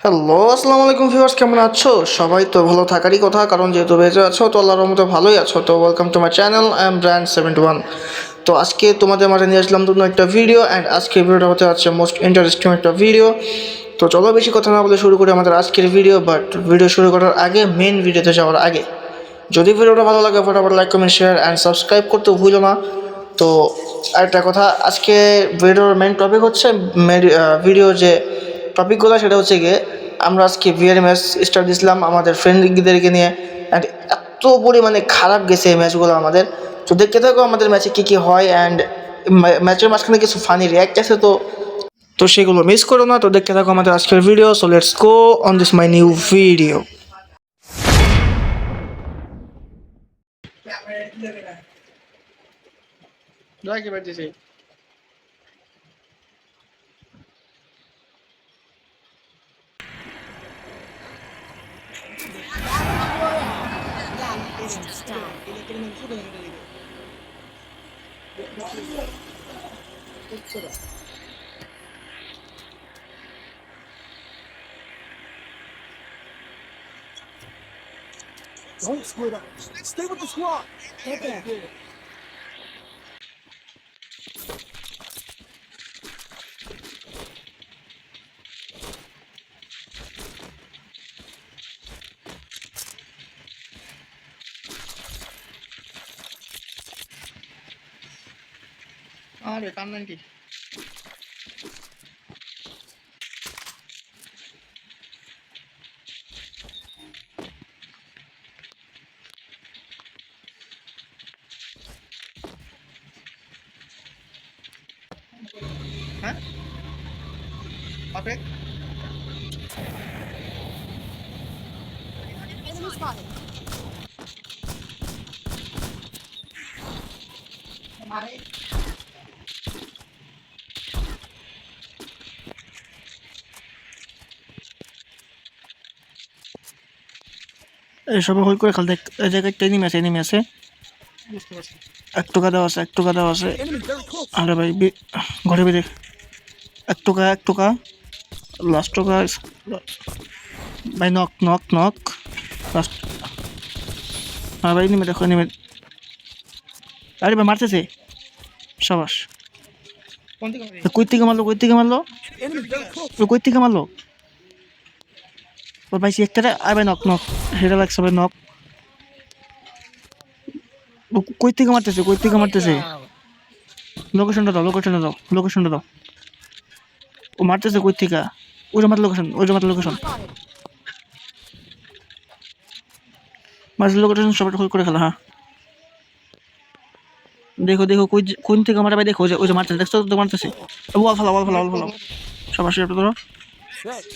Hello, আসসালামু আলাইকুম viewers, কেমন আছো? সবাই তো ভালো থাকারই কথা, কারণ যেহেতু বেঁচে আছো তো আল্লাহর রহমতে ভালোই আছো। তো welcome to my channel, I am brand 71। তো আজকে তোমাদের মাঝে নিয়ে আসলাম নতুন একটা ভিডিও, অ্যান্ড আজকের ভিডিওটা হতে যাচ্ছে মোস্ট ইন্টারেস্টিং একটা ভিডিও। তো চলো বেশি কথা না বলে শুরু করি আমাদের আজকের ভিডিও। বাট ভিডিও শুরু করার আগে, মেন ভিডিওতে যাওয়ার আগে, যদি ভিডিওটা ভালো লাগে ফটাফট like comment share and subscribe করতে ভুলো না। তো আরেকটা কথা, আজকে ভিডিওর মেন টপিক হচ্ছে ভিডিও যে টপিকগুলো, সেটা হচ্ছে গিয়ে আমরা আজকে ভিআর ম্যাচ স্টার্ট দিয়েছিলাম আমাদের ফ্রেন্ডদেরকে নিয়ে, অ্যান্ড এত পরিমাণে খারাপ গেছে এই ম্যাচগুলো আমাদের। তো দেখতে থাকো আমাদের ম্যাচে কী কী হয়, অ্যান্ড ম্যাচের মাঝখানে কিছু ফানি রিয়াক্ট আছে, তো তো সেগুলো মিস করো না। তো দেখতে থাকো আমাদের আজকের video. So let's go on this my new video. Don't split up. Stay with the squad. Okay. আরে কান্নান কি? হ্যাঁ, ওকে। Enemy spotted. এসব হোল করে খেলতে, এই জায়গায় একটা এনিমি আছে। এক টাকা দেওয়া আছে, এক টাকা দেওয়া আছে। Enemy very close. আরে ভাই, ঘরে বেরে এক টাকা লাস্ট টাকা ভাই। Knock knock knock last. হ্যাঁ ভাই, এনিমি দেখো, এনিমি। আরে ভাই মারতেছে, সাবাস। কই থেকে মারলো, কই থেকে মারলো, Enemy very close. কই থেকে মারলো? ওর ভাই একটা। আর ভাই নক নক, সেটা লাগছে ভাই নক। কই থেকে মারতেছে, কই থেকে মারতেছে? লোকেশনটা দাও, লোকেশনটা দাও, লোকেশনটা দাও। ও মারতেছে কই থেকে? ওই যে মাত্র লোকেশন, ওই যে মাত্র লোকেশন, Spotted. মাত্র লোকেশন সবাই হোল করে খেলা। হ্যাঁ দেখো দেখো, কই কোন থেকে মারা ভাই, দেখো ওই যে মারতেছে, দেখছো তো মারতেছে। ওয়াল ফেলা, ওয়াল ফেলা, ওয়াল ফেলা। সবাই শেয়ার ধরো Thanks.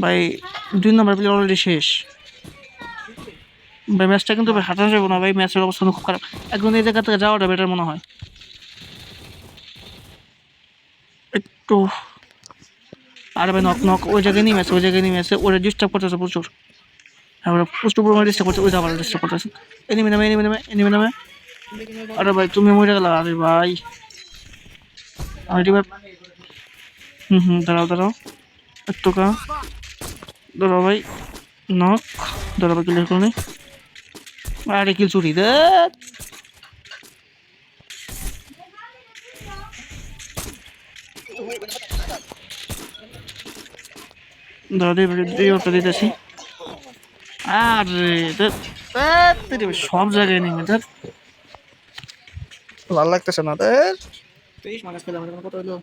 ভাই। 2 নম্বর প্লেয়ার অলরেডি শেষ ভাই। ম্যাচটা কিন্তু হাঁটা যাবে না ভাই, ম্যাচের অবস্থা খুব খারাপ। একদম এই জায়গা থেকে যাওয়াটা বেটার মনে হয় একটু। আরে ভাই নক নক, ওই জায়গায় নিয়ে আছে, ওই জায়গায় নিয়ে আছে। ওরা ডিস্টার্ব করতেছে প্রচুর। হ্যাঁ ওরা প্রচুর পরিমাণে ডিস্টার্ব করছে, ওই যে আবার ডিস্টার্ব করতেছে। এনিমি নামে, এনিমি নামে, এনিমি নামে। আরে ভাই তুমি মরে গেলা, আরে ভাই। আমি রিভাইভ। দাঁড়াও দাঁড়াও, একটু দাঁড়াও ভাই। নক, দাঁড়াও ভাই, ক্লিয়ার করে। আরে কিল চুরি দে। দাঁড়া দিয়ে দিতেছি। আরে সব জায়গায় নেই মেয়েদের, ভালো লাগতেছে না। 23 মাইনাস পেলাম, কত হলো?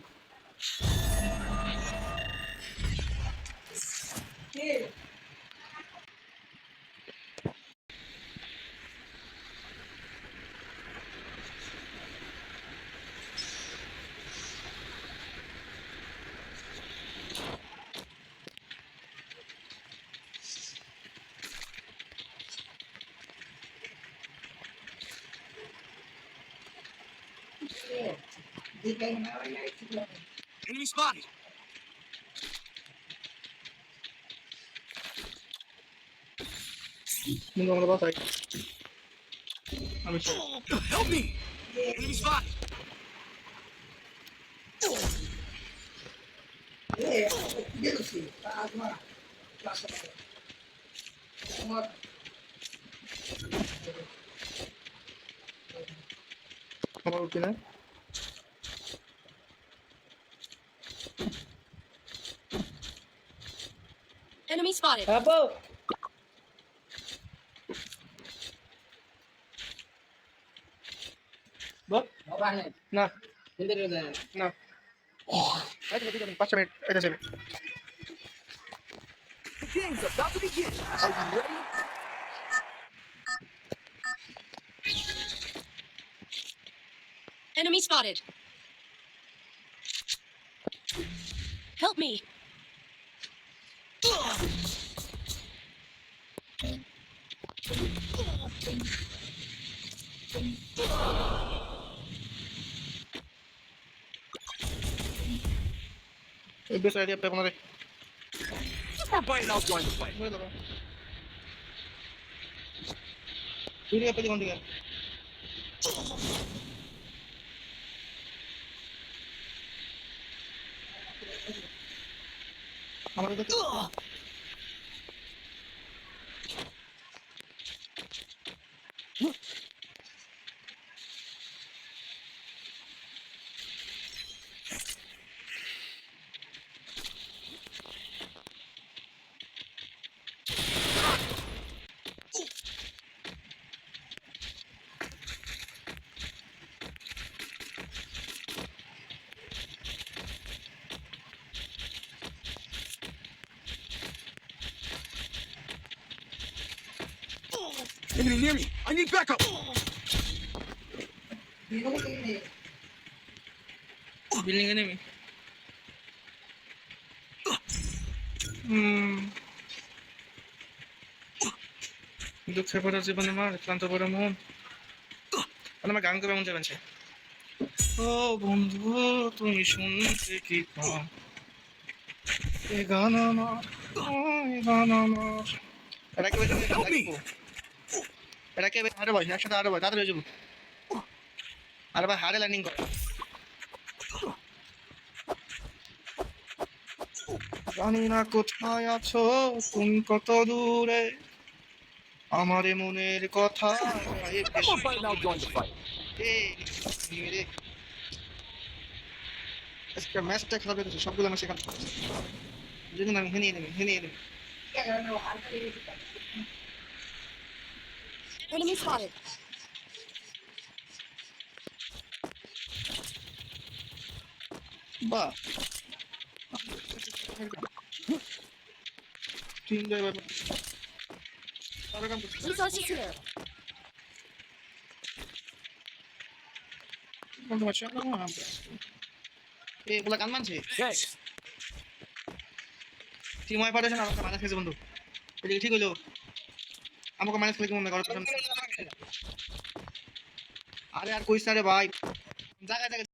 Enemy spotted. Help me. Enemy spotted. আমার উঠি না। Enemy spotted. আপু বল না না 5 মিনিট এটা যাবে। The game's about to begin. Are you ready? Enemy spotted. Help me. এই বেশ আইডিয়া পেয়ে আপনাদের Just more bite and I'll join the fight. হয়ে যাবে। ভিডিও পেয়ে কোন দিকে আমাদের দেখে Enemy near me. I need backup. Building এ নেমে দুঃখে পড়া জীবন আমার ক্লান্ত পড়া মন আমার গান করে মন যাবেন ও বন্ধু তুমি শুনতে কি পাও এ গান আমার এ গান আমার এটা কে বেশি Help me. এটা কে হারে ভাই একসাথে হারে ভাই তাড়াতাড়ি হয়ে যাবো আরে ভাই হারে ল্যান্ডিং করে জানি না কোথায় আছো তুমি কত দূরে আমার এ মনের কথা Just more bite and I'll join the fight. আজকে ম্যাচটা খেলা পেতেছে সবগুলো ম্যাচে খেলা যদি আমি হেনিয়ে নেবে Enemy spotted. বাহ তিন জায়গায় Resources here. বন্ধু বাচ্চা এগুলা গান মানছে Thanks. টিম ওয়াই পাঠাচ্ছে না আমাকে মাইনাস খেয়েছে বন্ধু এদিকে ঠিক হইলো আমাকে মাইনাস খেলে কি মনে করো আরে আর কইস না রে ভাই জায়গায় জায়গায়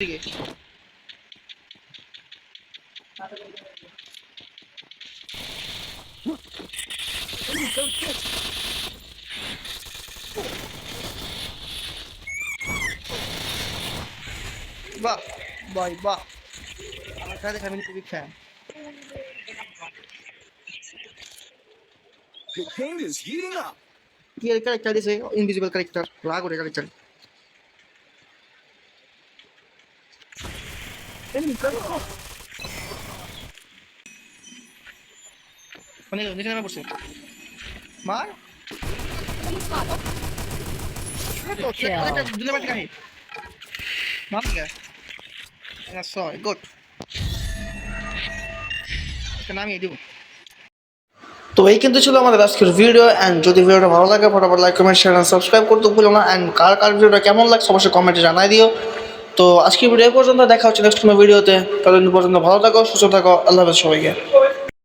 দিকে বাহ বাহ বাহ আমার খেলা দেখে আমি খুবই fan The game is heating up. কি এর ক্যারেক্টার দিছে ইনভিজিবল ক্যারেক্টার রাগ করে ক্যারেক্টার মানে নিচে নামে পড়ছে মার Enemy spotted. Triple kill. Dile bate kahi. Mami ka. Sorry, good. নামিয়ে দিব তো এই কিন্তু ছিল আমাদের আজকের ভিডিও এন্ড যদি ভিডিওটা ভালো লাগে ফটাফট like comment share and subscribe করতে ভুলো না এন্ড কার কার ভিডিওটা কেমন লাগছে অবশ্যই কমেন্টে জানাই দিও তো আজকের ভিডিও পর্যন্ত দেখা হচ্ছে নেক্সট কোনো ভিডিওতে ততদিন পর্যন্ত ভালো থাকো সুস্থ থাকো আল্লাহ হাফেজ সবাইকে